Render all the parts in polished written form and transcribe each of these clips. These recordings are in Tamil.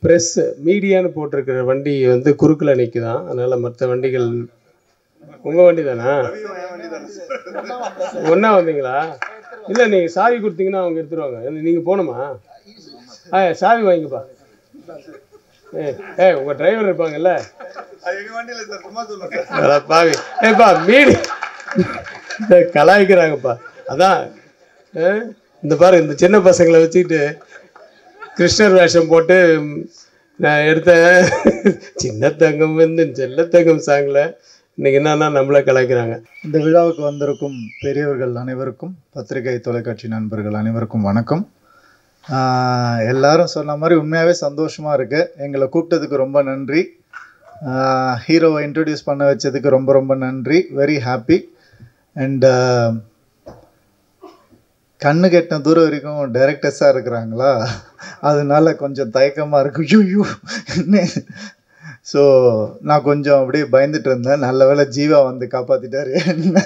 ப்ரெஸ் மீடியான்னு போட்டிருக்கிற வண்டி வந்து குறுக்கில் நிற்குதான். அதனால் மற்ற வண்டிகள் உங்கள் வண்டி தானா? ஒன்றா வந்தீங்களா? இல்லை, நீங்கள் சாவி கொடுத்தீங்கன்னா அவங்க எடுத்துருவாங்க. நீங்கள் போகணுமா? சாவி வாங்கிப்பா. உங்கள் டிரைவர் இருப்பாங்கல்ல, பாவி. ஏப்பா மீடி கலாய்க்கிறாங்கப்பா. அதான் இந்த பாரு, இந்த சின்ன பசங்களை வச்சுக்கிட்டு கிருஷ்ணர் வேஷம் போட்டு நான் எடுத்த சின்ன தங்கம் வந்து செல்ல தங்கம் சாங்கில் இன்னைக்கு என்னன்னா நம்மளை கலாய்க்கிறாங்க. இந்த விழாவுக்கு வந்திருக்கும் பெரியவர்கள் அனைவருக்கும், பத்திரிகை தொலைக்காட்சி நண்பர்கள் அனைவருக்கும் வணக்கம். எல்லாரும் சொன்ன மாதிரி உண்மையாகவே சந்தோஷமாக இருக்குது. எங்களை கூப்பிட்டதுக்கு ரொம்ப நன்றி. ஹீரோவை இன்ட்ரடியூஸ் பண்ண வச்சதுக்கு ரொம்ப ரொம்ப நன்றி. Very happy. அண்ட் கண்ணு கெட்டின தூரம் வரைக்கும் டைரக்டர்ஸாக இருக்கிறாங்களா, அதனால கொஞ்சம் தயக்கமாக இருக்கு. யூ ஸோ நான் கொஞ்சம் அப்படியே பயந்துட்டு இருந்தேன். நல்ல வேளை ஜீவா வந்து காப்பாற்றிட்டாரு என்ன.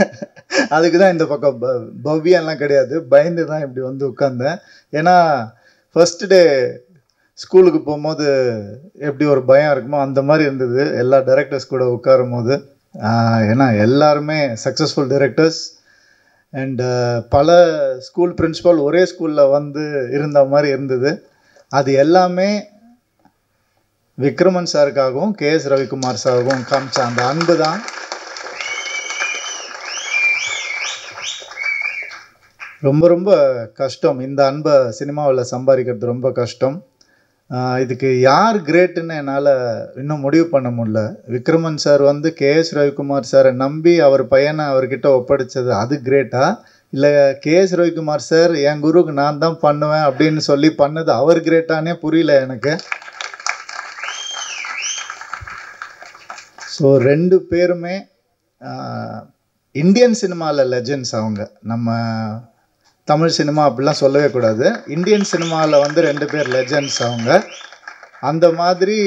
அதுக்கு தான் இந்த பக்கம் பவ்யாலாம் கிடையாது, பயந்து தான் இப்படி வந்து உட்காந்தேன். ஏன்னா ஃபர்ஸ்ட் டே ஸ்கூலுக்கு போகும்போது எப்படி ஒரு பயம் இருக்குமோ அந்த மாதிரி இருந்தது எல்லா டைரக்டர்ஸ் கூட உட்காரும் போது. ஏன்னா எல்லாருமே சக்ஸஸ்ஃபுல் டைரக்டர்ஸ். அண்ட் பல ஸ்கூல் பிரின்சிபால் ஒரே ஸ்கூலில் வந்து இருந்த மாதிரி இருந்தது. அது எல்லாமே விக்ரமன் சாருக்காகவும் கேஎஸ் ரவிக்குமார் சாருக்கும் காமிச்ச அந்த அன்பு தான். ரொம்ப ரொம்ப கஷ்டம், இந்த அன்பை சினிமாவில் சம்பாதிக்கிறது ரொம்ப கஷ்டம். இதுக்கு யார் கிரேட்டுன்னு என்னால் இன்னும் முடிவு பண்ண முடியல. விக்ரமன் சார் வந்து கேஎஸ் ரவிக்குமார் சாரை நம்பி அவர் பையனை அவர்கிட்ட ஒப்படைச்சது அது கிரேட்டா, இல்லை கேஎஸ் ரவிக்குமார் சார் என் குருக்கு நான் தான் பண்ணுவேன் அப்படின்னு சொல்லி பண்ணது அவர் கிரேட்டானே புரியல எனக்கு. ஸோ ரெண்டு பேருமே இந்தியன் சினிமாவில் லெஜெண்ட்ஸ். அவங்க நம்ம தமிழ் சினிமா அப்படிலாம் சொல்லவே கூடாது. இந்தியன் சினிமாவில் வந்து ரெண்டு பேர் லெஜெண்ட்ஸ் அவங்க. அந்த மாதிரி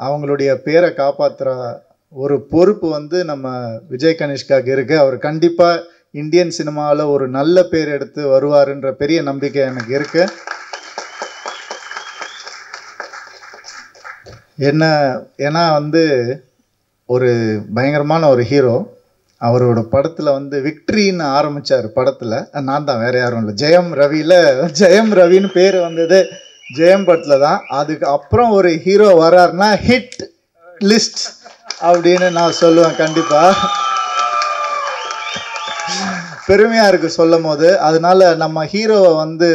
அவங்களுடைய பேரை காப்பாற்றுற ஒரு பொறுப்பு வந்து நம்ம விஜய் கனிஷ்காக்கு இருக்குது. அவர் கண்டிப்பாக இந்தியன் சினிமாவில் ஒரு நல்ல பேர் எடுத்து வருவாருன்ற பெரிய நம்பிக்கை எனக்கு இருக்குது. ஏன்னா வந்து ஒரு பயங்கரமான ஒரு ஹீரோ. அவரோட படத்தில் வந்து விக்ட்ரின்னு ஆரம்பித்தார். படத்தில் நான் தான், வேறு யாரும் இல்லை. ஜெயம் ரவின்னு பேர் வந்தது ஜெயம் படத்தில் தான். அதுக்கு அப்புறம் ஒரு ஹீரோ வர்றாருன்னா ஹிட் லிஸ்ட் அப்படின்னு நான் சொல்லுவேன். கண்டிப்பாக பெருமையாக இருக்குது சொல்லும் போது. அதனால நம்ம ஹீரோவை வந்து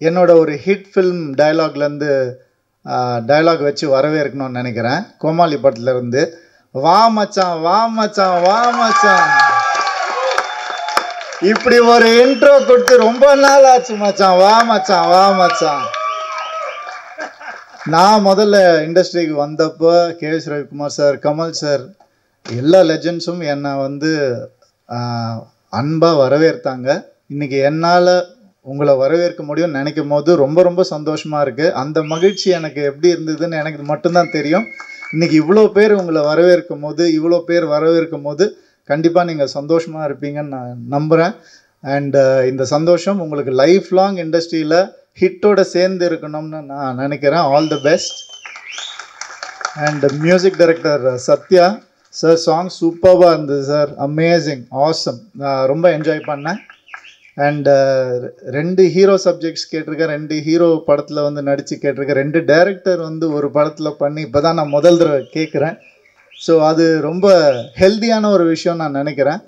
என்னோட ஒரு ஹிட் ஃபில்ம் டைலாக்லேருந்து டைலாக் வச்சு வரவேற்கணும்னு நினைக்கிறேன். கோமாளி படத்துலேருந்து, வா மச்சான் வா மச்சான் வா மச்சான், இப்படி ஒரு இன்ட்ரோ கொடுத்து ரொம்ப நாள் ஆச்சு மச்சான், வா மச்சான் வா மச்சான். நான் முதல்ல இண்டஸ்ட்ரிக்கு வந்தப்போ கேஎஸ் ரவிக்குமார் சார், கமல் சார், எல்லா லெஜெண்ட்ஸும் என்னை வந்து அன்பாக வரவேற்றாங்க. இன்றைக்கி என்னால் உங்களை வரவேற்க முடியும்னு நினைக்கும் போது ரொம்ப ரொம்ப சந்தோஷமாக இருக்குது. அந்த மகிழ்ச்சி எனக்கு எப்படி இருந்ததுன்னு எனக்கு மட்டும்தான் தெரியும். இன்றைக்கி இவ்வளோ பேர் உங்களை வரவேற்கும் போது கண்டிப்பாக நீங்கள் சந்தோஷமாக இருப்பீங்கன்னு நான் நம்புகிறேன். அண்டு இந்த சந்தோஷம் உங்களுக்கு லைஃப் லாங் இண்டஸ்ட்ரியில் ஹிட்டோட சேர்ந்து இருக்கணும்னு நான் நினைக்கிறேன். All the best. And music director Sathya sir, song சூப்பராக இருந்தது சார், அமேசிங், ஆசம். நான் ரொம்ப என்ஜாய் பண்ணேன். அண்ட் 2 ஹீரோ சப்ஜெக்ட்ஸ் கேட்டிருக்கேன், 2 ஹீரோ படத்தில் வந்து நடித்து கேட்டிருக்கேன், 2 டைரக்டர் வந்து ஒரு படத்தில் பண்ணி இப்போ தான் நான் முதல் தடவை கேட்குறேன். ஸோ அது ரொம்ப ஹெல்த்தியான ஒரு விஷயம் நான் நினைக்கிறேன்.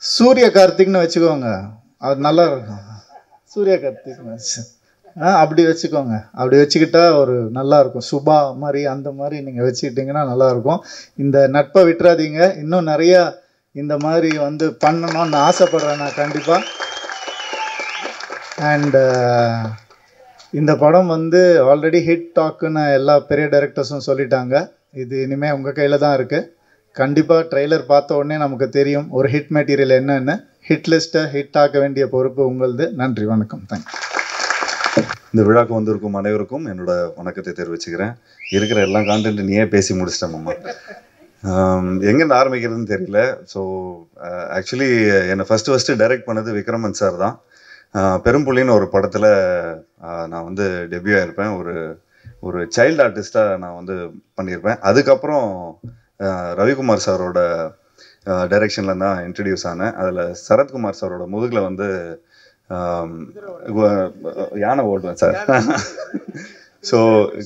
சூரிய கார்த்திக்னு வச்சுக்கோங்க, அது நல்லா இருக்கும். சூரிய கார்த்திக்னு அப்படி வச்சுக்கோங்க. அப்படி வச்சுக்கிட்டா ஒரு நல்லாயிருக்கும். சுபா மாதிரி அந்த மாதிரி நீங்கள் வச்சுக்கிட்டிங்கன்னா நல்லாயிருக்கும். இந்த நட்பை விட்டுறாதீங்க. இன்னும் நிறையா இந்த மாதிரி வந்து பண்ணணும்னு ஆசைப்பட்றேன் நான் கண்டிப்பாக. அண்டு இந்த படம் வந்து ஆல்ரெடி ஹிட் டாக்குன்னு எல்லா பெரிய டைரக்டர்ஸும் சொல்லிட்டாங்க. இது இனிமேல் உங்கள் கையில் தான் இருக்குது. கண்டிப்பாக ட்ரெய்லர் பார்த்த உடனே நமக்கு தெரியும் ஒரு ஹிட் மெட்டீரியல் என்னென்னு. ஹிட் லிஸ்ட்டை ஹிட் ஆக்க வேண்டிய பொறுப்பு உங்களது. நன்றி, வணக்கம், தேங்க்யூ. இந்த விழாக்கு வந்திருக்கும் அனைவருக்கும் என்னோட வணக்கத்தை தெரிவிச்சுக்கிறேன். இருக்கிற எல்லா கான்டென்ட் நீயே பேசி முடிச்சிட்டேன் மாமா. எங்கேருந்து ஆரம்பிக்கிறதுன்னு தெரியல. ஸோ ஆக்சுவலி என்னை ஃபஸ்ட்டு டைரக்ட் பண்ணது விக்ரமன் சார் தான். பெரும்புள்ளின்னு ஒரு படத்தில் நான் வந்து டெபியூ ஆகிருப்பேன். ஒரு ஒரு சைல்டு ஆர்டிஸ்டாக நான் வந்து பண்ணியிருப்பேன். அதுக்கப்புறம் ரவிக்குமார் சாரோட டைரக்ஷனில் தான் இன்ட்ரடியூஸ் ஆனேன். அதில் சரத்குமார் சாரோட முதுகில் வந்து யானை ஓடுவேன் சார். ஸோ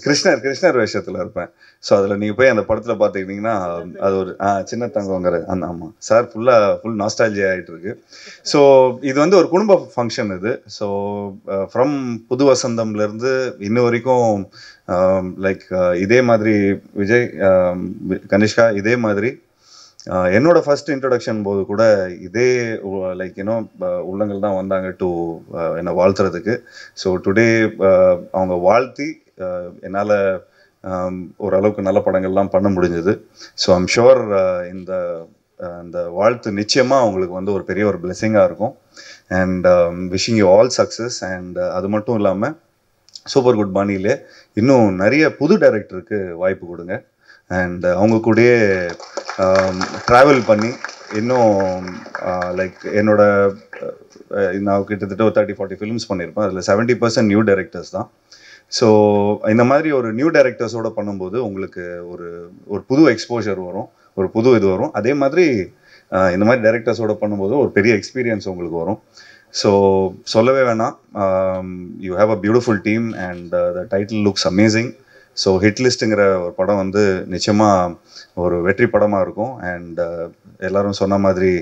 கிருஷ்ணர் வேஷத்தில் இருப்பேன். ஸோ அதில் நீங்கள் போய் அந்த படத்தில் பார்த்துக்கிட்டிங்கன்னா அது ஒரு சின்ன தங்கங்கிற அந்த ஆமாம் சார் ஃபுல் நாஸ்டாலஜியா ஆகிட்டு இருக்கு. ஸோ இது வந்து ஒரு குடும்ப ஃபங்க்ஷன் இது. ஸோ ஃப்ரம் புது வசந்தம்லேருந்து இன்ன வரைக்கும் லைக் இதே மாதிரி விஜய் கனிஷ்கா இதே மாதிரி என்னோட ஃபர்ஸ்ட் இன்ட்ரொடக்ஷன் போது கூட இதே லைக் உள்ளங்கள் தான் வந்தாங்க டு என்னை வாழ்த்துறதுக்கு. ஸோ டுடே அவங்க வாழ்த்தி என்னால் ஓரளவுக்கு நல்ல படங்கள்லாம் பண்ண முடிஞ்சது. ஸோ ஐம் ஷுர் இந்த வாழ்த்து நிச்சயமாக அவங்களுக்கு வந்து ஒரு பெரிய ஒரு பிளெஸிங்காக இருக்கும். And wishing you all success. And அது மட்டும் இல்லாமல் சூப்பர் குட் பாணியிலே இன்னும் நிறைய புது டைரக்டருக்கு வாய்ப்பு கொடுங்க. அண்ட் அவங்க கூடயே ட்ராவல் பண்ணி இன்னும் லைக் என்னோட நான் கிட்டத்தட்ட ஒரு 30-40 ஃபிலிம்ஸ் பண்ணியிருப்பேன். அதில் 70% நியூ டைரக்டர்ஸ் தான். ஸோ இந்த மாதிரி ஒரு நியூ டைரக்டர்ஸோடு பண்ணும்போது உங்களுக்கு ஒரு புது எக்ஸ்போஜர் வரும், ஒரு புது இது வரும். அதே மாதிரி இந்த மாதிரி டைரக்டர்ஸோடு பண்ணும்போது ஒரு பெரிய எக்ஸ்பீரியன்ஸ் உங்களுக்கு வரும். ஸோ சொல்லவே வேணாம், you have a beautiful team and the title looks amazing. So hit லிஸ்ட்டுங்கிற ஒரு படம் வந்து நிச்சயமாக ஒரு வெற்றி படமாக இருக்கும். அண்ட் எல்லாரும் சொன்ன மாதிரி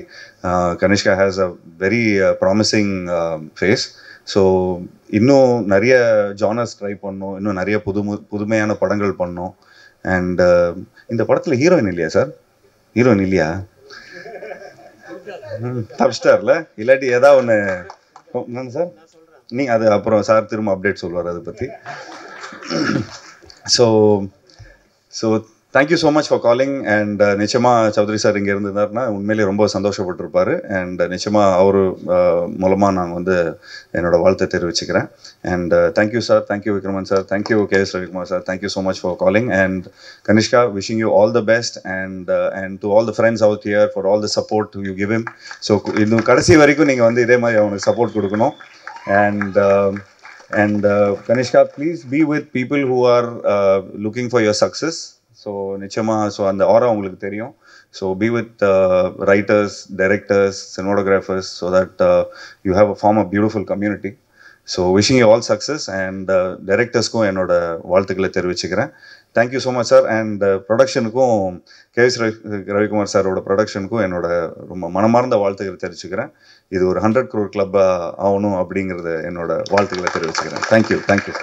Kanishka has a very promising face. So இன்னும் நிறைய ஜானர்ஸ் ட்ரை பண்ணோம், இன்னும் நிறைய புதுமையான படங்கள் பண்ணோம். அண்ட் இந்த படத்தில் ஹீரோயின் இல்லையா சார்? ஹீரோயின் இல்லையா? தப்ஸ்டார்ல இல்லாட்டி ஏதாவது ஒன்று என்னங்க சார்? நீங்கள் அது அப்புறம் சார் திரும்ப அப்டேட் சொல்லுவார் அதை பற்றி. So thank you so much for calling. And நிச்சயமாக சௌத்ரி சார் இங்கே இருந்திருந்தாருன்னா உண்மையிலேயே ரொம்ப சந்தோஷப்பட்டிருப்பார். அண்ட் நிச்சயமாக அவர் மூலமாக நான் வந்து என்னோட வாழ்த்தை தெரிவிச்சுக்கிறேன். And thank you sir, thank you Vikraman sir, thank you K S Ravikumar sir, thank you so much for calling. And Kanishka, wishing you all the best. And to all the friends out here for all the support you give him. So இன்னும் கடைசி வரைக்கும் நீங்கள் வந்து இதே மாதிரி அவனுக்கு சப்போர்ட் கொடுக்கணும். And Kanishka, please be with people who are looking for your success. So நிச்சயமா அந்த ஆரா உங்களுக்கு தெரியும். So be with writers, directors, cinematographers so that you have form a beautiful community. So wishing you all success. And directorsக்கும் என்னோட வாழ்த்துக்களை தெரிவிச்சுக்கிறேன். Thank you so much sir. And ப்ரொடக்ஷனுக்கும் கேஎஸ் ரவிக்குமார் சாரோட ப்ரொடக்ஷனுக்கும் என்னோட ரொம்ப மனமார்ந்த வாழ்த்துக்களை தெரிவிச்சுக்கிறேன். இது ஒரு 100 crore கிளப் ஆகணும் அப்படிங்கிறத என்னோட வாழ்த்துக்களை தெரிவிச்சுக்கிறேன். தேங்க்யூ.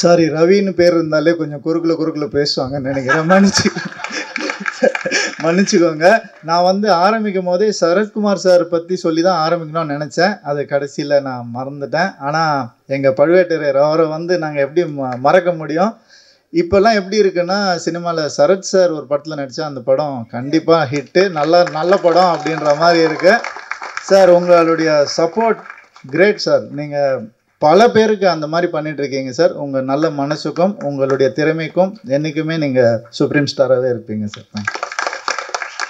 சாரி, ரவின்னு பேர் இருந்தாலே கொஞ்சம் குறுக்குல பேசுவாங்கன்னு நினைக்கிறேன். மன்னிச்சுக்கோங்க. நான் வந்து ஆரம்பிக்கும் போதே சரத்குமார் சார் பற்றி சொல்லி தான் ஆரம்பிக்கணும்னு நினச்சேன். அது கடைசியில் நான் மறந்துட்டேன். ஆனால் எங்கள் பழுவேட்டரையர் அவரை வந்து நாங்கள் எப்படி மறக்க முடியும்? இப்போல்லாம் எப்படி இருக்குன்னா, சினிமாவில் சரத் சார் ஒரு படத்தில் நடித்தா அந்த படம் கண்டிப்பாக ஹிட்டு, நல்ல படம் அப்படின்ற மாதிரி இருக்கு. சார் உங்களுடைய சப்போர்ட் கிரேட் சார். நீங்கள் பல பேருக்கு அந்த மாதிரி பண்ணிகிட்ருக்கீங்க சார். உங்கள் நல்ல மனசுக்கும் உங்களுடைய திறமைக்கும் என்றைக்குமே நீங்கள் சுப்ரீம் ஸ்டாராகவே இருப்பீங்க சார். தேங்க்யூ.